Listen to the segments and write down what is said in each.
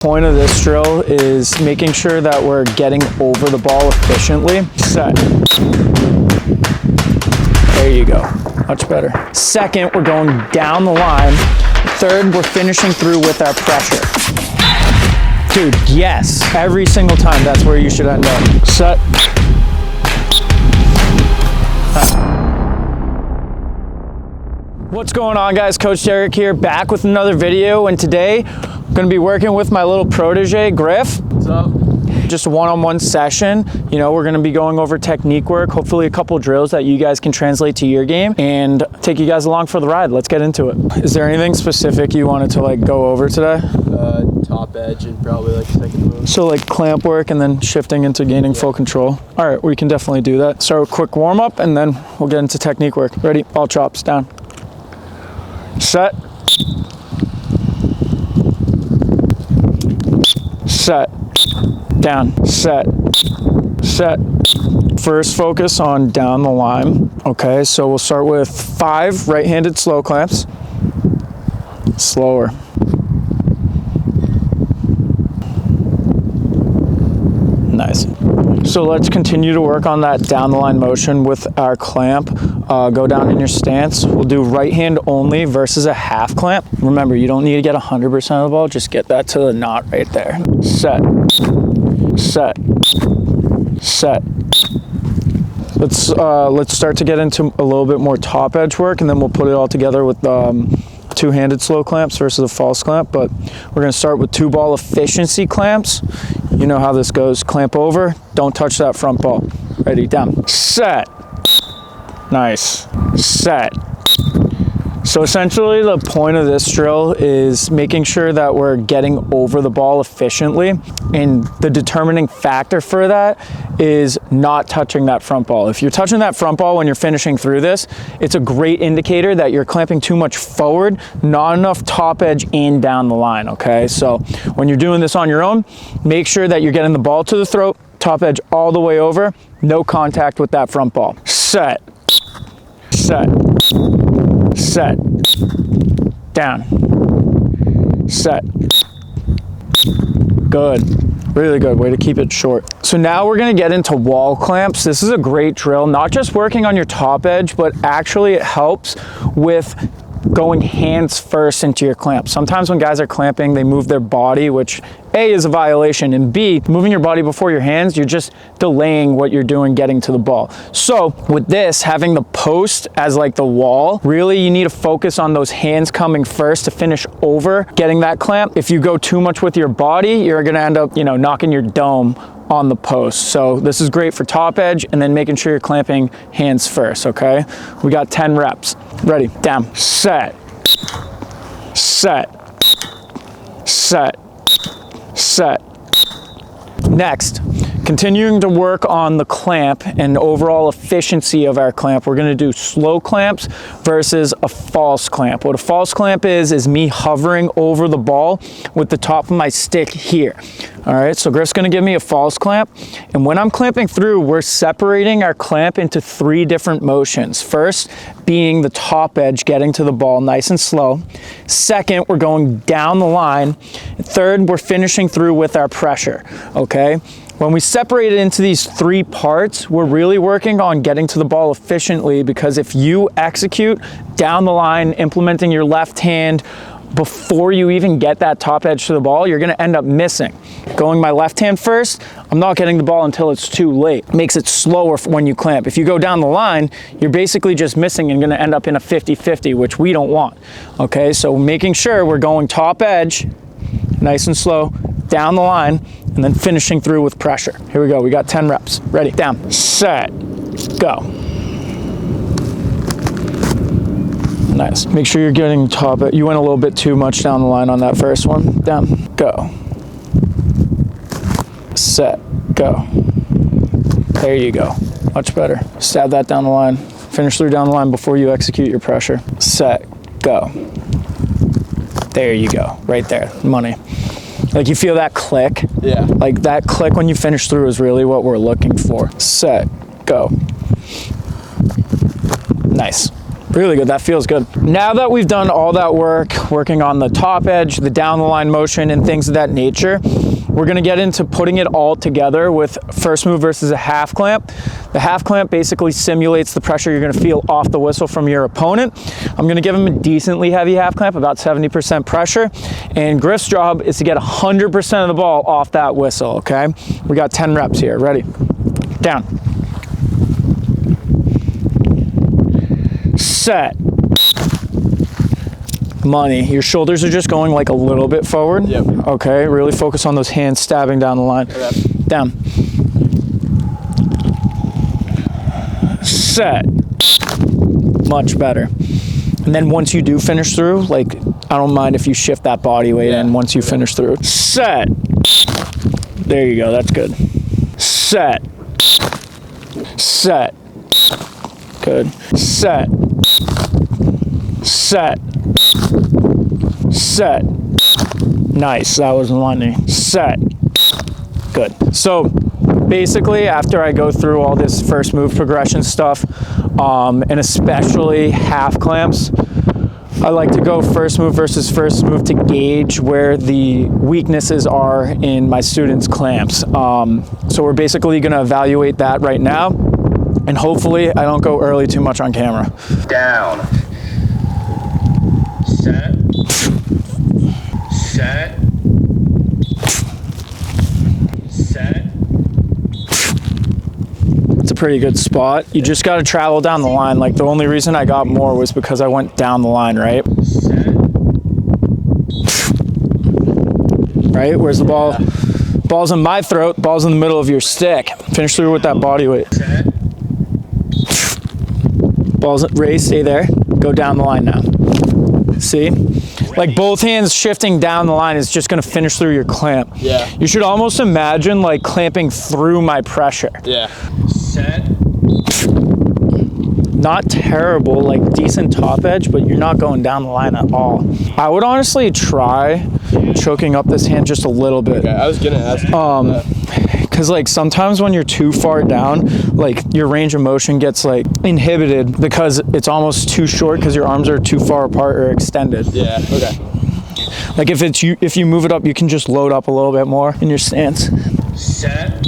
Point of this drill is making sure that we're getting over the ball efficiently. Set. There you go. Much better. Second, we're going down the line. Third, we're finishing through with our pressure. Dude, yes. Every single time, that's where you should end up. Set. What's going on, guys? Coach Derek here, back with another video, and today I'm going to be working with my little protege, Griff. What's up? Just a one-on-one session. You know, we're going to be going over technique work, hopefully a couple drills that you guys can translate to your game and take you guys along for the ride. Let's get into it. Is there anything specific you wanted to go over today? Top edge and probably like second move. So like clamp work and then shifting into gaining full control. All right, we can definitely do that. Start with quick warm-up and then we'll get into technique work. Ready? All chops down. Set. Set. Down. Set. Set. First focus on down the line. Okay, so we'll start with 5 right-handed slow clamps. Slower. Nice. So let's continue to work on that down the line motion with our clamp. Go down in your stance. We'll do right hand only versus a half clamp. Remember, you don't need to get 100% of the ball. Just get that to the knot right there. Set. Set. Set. Let's start to get into a little bit more top edge work, and then we'll put it all together with two-handed slow clamps versus a false clamp. But we're going to start with 2-ball efficiency clamps. You know how this goes. Clamp over, don't touch that front ball. Ready, down. Set. Nice. Set. So essentially the point of this drill is making sure that we're getting over the ball efficiently, and the determining factor for that is not touching that front ball. If you're touching that front ball when you're finishing through this, it's a great indicator that you're clamping too much forward, not enough top edge and down the line, okay? So when you're doing this on your own, make sure that you're getting the ball to the throat, top edge all the way over, no contact with that front ball. Set. Set. Set. Down. Set. Good. Really good. Way to keep it short. So now we're going to get into wall clamps. This is a great drill, not just working on your top edge, but actually it helps with going hands first into your clamp. Sometimes when guys are clamping, they move their body, which A, is a violation, and B, moving your body before your hands, you're just delaying what you're doing getting to the ball. So with this, having the post as like the wall, really you need to focus on those hands coming first to finish over getting that clamp. If you go too much with your body, you're gonna end up, knocking your dome on the post. So this is great for top edge, and then making sure you're clamping hands first, okay? We got 10 reps. Ready, down, set, set, set, set. Next, continuing to work on the clamp and overall efficiency of our clamp, we're gonna do slow clamps versus a false clamp. What a false clamp is me hovering over the ball with the top of my stick here. All right, so Griff's gonna give me a false clamp, and when I'm clamping through, we're separating our clamp into 3 different motions. First, being the top edge, getting to the ball nice and slow. Second, we're going down the line. Third, we're finishing through with our pressure, okay? When we separate it into these 3 parts, we're really working on getting to the ball efficiently, because if you execute down the line, implementing your left hand before you even get that top edge to the ball, you're gonna end up missing. Going my left hand first, I'm not getting the ball until it's too late. Makes it slower when you clamp. If you go down the line, you're basically just missing and gonna end up in a 50-50, which we don't want. Okay, so making sure we're going top edge, nice and slow, down the line, and then finishing through with pressure. Here we go, we got 10 reps. Ready, down, set, go. Nice. Make sure you're getting top edge. You went a little bit too much down the line on that first one. Down, go. Set, go. There you go. Much better. Stab that down the line. Finish through down the line before you execute your pressure. Set, go. There you go. Right there. Money. Like, you feel that click? Yeah. Like, that click when you finish through is really what we're looking for. Set, go. Nice. Really good, that feels good. Now that we've done all that work, working on the top edge, the down the line motion and things of that nature, we're gonna get into putting it all together with first move versus a half clamp. The half clamp basically simulates the pressure you're gonna feel off the whistle from your opponent. I'm gonna give him a decently heavy half clamp, about 70% pressure, and Griff's job is to get 100% of the ball off that whistle, okay? We got 10 reps here, ready? Down. Set. Money. Your shoulders are just going like a little bit forward. Yep. Okay, really focus on those hands stabbing down the line. Okay. Down. Set. Much better. And then once you do finish through, like, I don't mind if you shift that body weight in once you finish through. Set. There you go, that's good. Set. Set. Good. Set. Set. Set. Nice, that was money. Set. Good. So basically, after I go through all this first move progression stuff, and especially half clamps, I like to go first move versus first move to gauge where the weaknesses are in my students' clamps. So we're basically gonna evaluate that right now, and hopefully I don't go early too much on camera. Down. Set. Set. Set. It's a pretty good spot. You just got to travel down the line. Like, the only reason I got more was because I went down the line, right? Set. Right? Where's the ball? Ball's in my throat, ball's in the middle of your stick. Finish through with that body weight. Set. Ball's raised, stay there. Go down the line now. See? Like, both hands shifting down the line is just gonna finish through your clamp. Yeah. You should almost imagine like clamping through my pressure. Yeah. Set. Not terrible, like decent top edge, but you're not going down the line at all. I would honestly try choking up this hand just a little bit. Okay, I was gonna ask you about that. Because like sometimes when you're too far down, like your range of motion gets like inhibited because it's almost too short because your arms are too far apart or extended. Yeah, okay. Like if you move it up, you can just load up a little bit more in your stance. Set.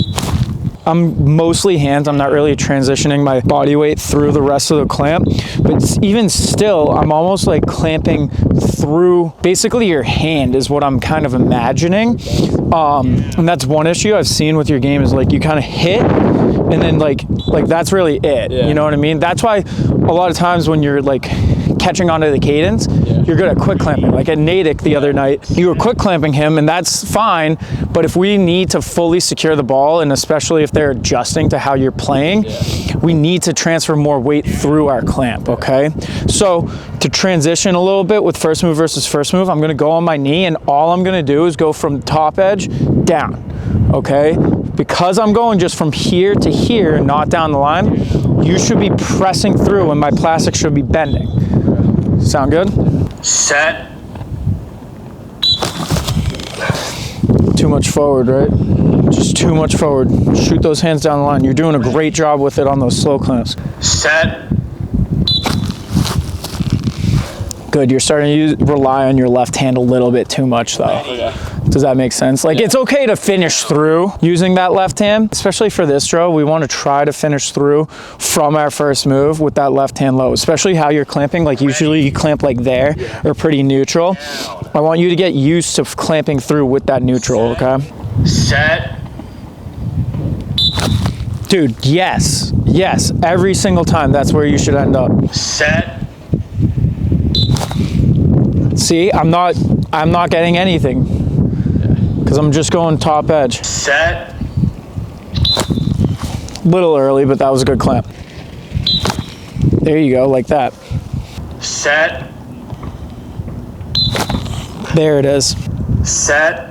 I'm mostly hands. I'm not really transitioning my body weight through the rest of the clamp, but even still, I'm almost like clamping through basically your hand is what I'm kind of imagining. And that's one issue I've seen with your game is like you kind of hit and then like that's really it. Yeah. You know what I mean? That's why a lot of times when you're like catching onto the cadence, you're good at quick clamping. Like at Natick the other night, you were quick clamping him and that's fine, but if we need to fully secure the ball, and especially if they're adjusting to how you're playing, we need to transfer more weight through our clamp, okay? So to transition a little bit with first move versus first move, I'm gonna go on my knee and all I'm gonna do is go from top edge down, okay? Because I'm going just from here to here, not down the line, you should be pressing through and my plastic should be bending. Sound good? Set. Too much forward, right? Just too much forward. Shoot those hands down the line. You're doing a great job with it on those slow clamps. Set. Good, you're starting to rely on your left hand a little bit too much though. Okay. Does that make sense? Like it's okay to finish through using that left hand, especially for this drill. We want to try to finish through from our first move with that left hand low, especially how you're clamping. Like usually you clamp like there or pretty neutral. I want you to get used to clamping through with that neutral, okay? Set. Dude, yes, yes, every single time that's where you should end up. Set. See, I'm not getting anything because I'm just going top edge. Set. Little early, but that was a good clamp. There you go, like that. Set. There it is. Set.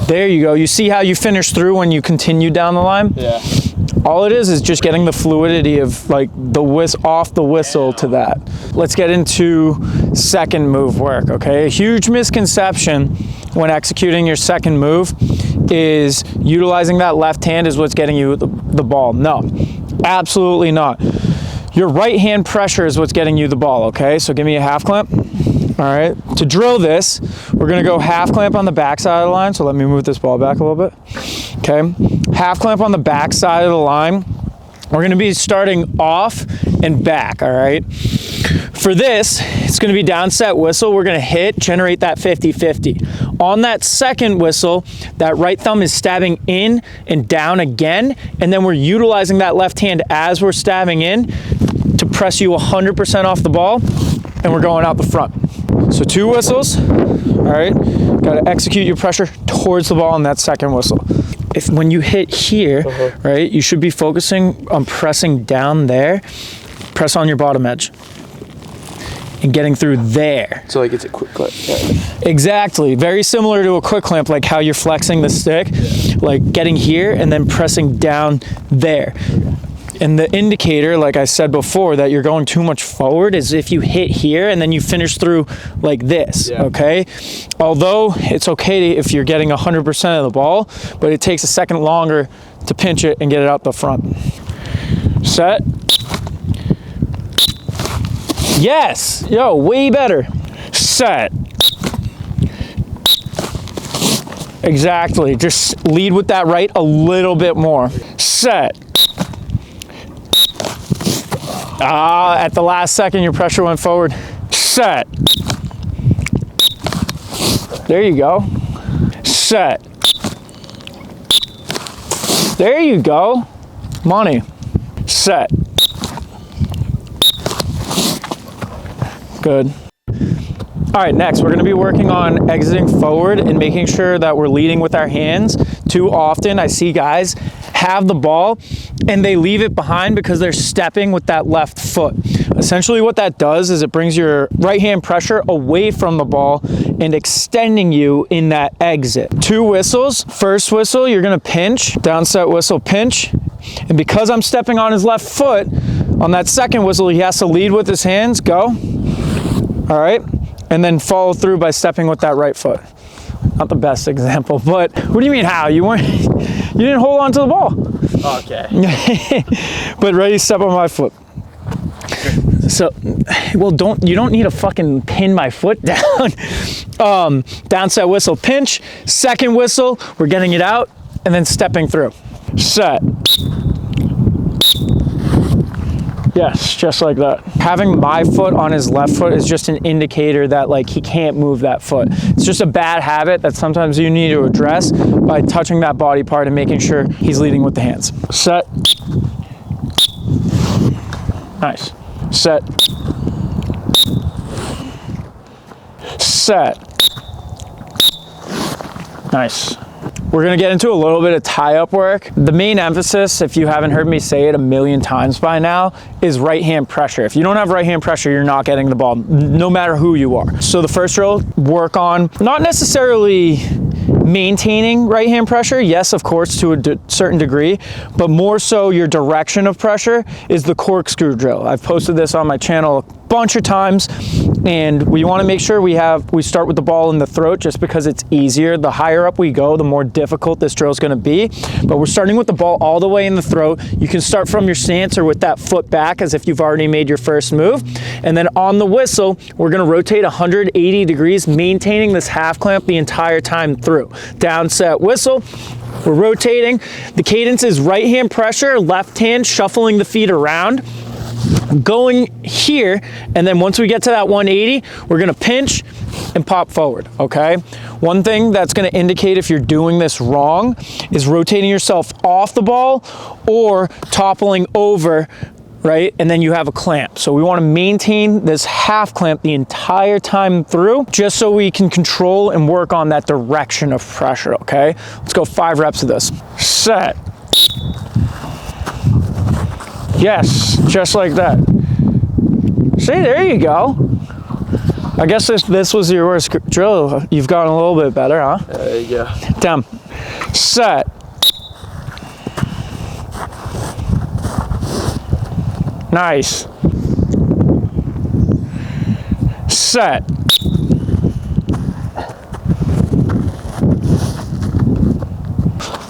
There you go. You see how you finish through when you continue down the line? Yeah. All it is just getting the fluidity of like the off the whistle to that. Let's get into second move work, okay? A huge misconception when executing your second move is utilizing that left hand is what's getting you the ball. No, Absolutely not. Your right hand pressure is what's getting you the ball, okay? So give me a half clamp. All right, to drill this, we're gonna go half clamp on the back side of the line. So let me move this ball back a little bit. Okay, half clamp on the back side of the line. We're gonna be starting off and back, all right? For this, it's gonna be down set whistle. We're gonna hit, generate that 50-50. On that second whistle, that right thumb is stabbing in and down again, and then we're utilizing that left hand as we're stabbing in to press you 100% off the ball, and we're going out the front. So 2 whistles, all right? Gotta execute your pressure towards the ball on that second whistle. When you hit here, right, you should be focusing on pressing down there, press on your bottom edge, and getting through there. So like it's a quick clamp. Yeah. Exactly, very similar to a quick clamp, like how you're flexing the stick, like getting here and then pressing down there. And the indicator, like I said before, that you're going too much forward is if you hit here and then you finish through like this, okay? Although it's okay if you're getting 100% of the ball, but it takes a second longer to pinch it and get it out the front. Set. Yes, yo, way better. Set. Exactly, just lead with that right a little bit more. Set. At the last second, your pressure went forward. Set. There you go. Set. There you go. Money. Set. Good. All right, next, we're gonna be working on exiting forward and making sure that we're leading with our hands. Too often, I see guys have the ball and they leave it behind because they're stepping with that left foot. Essentially what that does is it brings your right hand pressure away from the ball and extending you in that exit. 2 whistles. First whistle, you're gonna pinch, down set whistle, pinch. And because I'm stepping on his left foot, on that second whistle, he has to lead with his hands, go. All right, and then follow through by stepping with that right foot. Not the best example, but what do you mean how? You didn't hold on to the ball. Okay. But ready, step on my foot. So, well, you don't need to fucking pin my foot down. Down set whistle, pinch. Second whistle, we're getting it out and then stepping through. Set. Yes, just like that. Having my foot on his left foot is just an indicator that like he can't move that foot. It's just a bad habit that sometimes you need to address by touching that body part and making sure he's leading with the hands. Set. Nice. Set. Set. Nice. We're gonna get into a little bit of tie-up work. The main emphasis, if you haven't heard me say it a million times by now, is right hand pressure. If you don't have right hand pressure, you're not getting the ball, no matter who you are. So the first drill, work on not necessarily maintaining right hand pressure, yes, of course, to a certain degree, but more so your direction of pressure is the corkscrew drill. I've posted this on my channel a bunch of times, and we want to make sure we start with the ball in the throat just because it's easier. The higher up we go, the more difficult this drill is going to be, but we're starting with the ball all the way in the throat. You can start from your stance or with that foot back as if you've already made your first move, and then on the whistle, we're going to rotate 180 degrees, maintaining this half clamp the entire time through. Down set whistle, we're rotating. The cadence is right hand pressure, left hand shuffling the feet around, going here, and then once we get to that 180, we're gonna pinch and pop forward, okay? One thing that's gonna indicate if you're doing this wrong is rotating yourself off the ball or toppling over, right? And then you have a clamp. So we wanna maintain this half clamp the entire time through, just so we can control and work on that direction of pressure, okay? Let's go 5 reps of this. Set. Yes, just like that. See, there you go. I guess this was your worst drill. You've gotten a little bit better, huh? There you go. Down. Set. Nice. Set.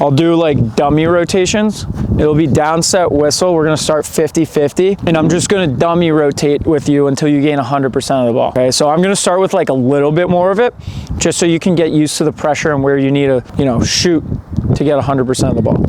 I'll do like dummy rotations. It'll be down set whistle. We're gonna start 50-50, and I'm just gonna dummy rotate with you until you gain 100% of the ball. Okay, so I'm gonna start with like a little bit more of it, just so you can get used to the pressure and where you need to, you know, shoot to get 100% of the ball.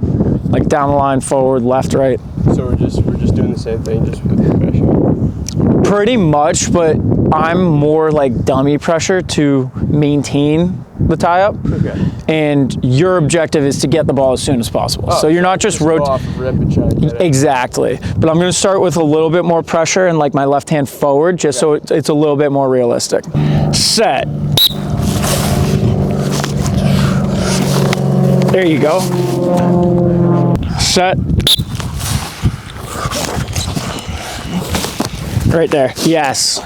Like down the line, forward, left, right. So we're just doing the same thing, just with the pressure. Pretty much, but I'm more like dummy pressure to maintain the tie up. Okay. And your objective is to get the ball as soon as possible. So you're not just go off of rip and try and get it. Exactly. But I'm going to start with a little bit more pressure and like my left hand forward, just so it's a little bit more realistic. Set. There you go. Set. Right there. Yes.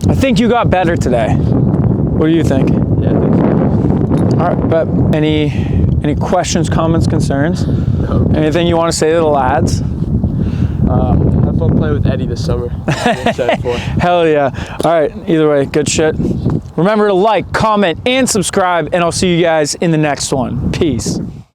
I think you got better today. What do you think? Yeah, I think so. All right, but any questions, comments, concerns? No. Anything you want to say to the lads? Have fun playing with Eddie this summer. I'm excited for it. Hell yeah. All right, either way, good shit. Remember to like, comment, and subscribe, and I'll see you guys in the next one. Peace.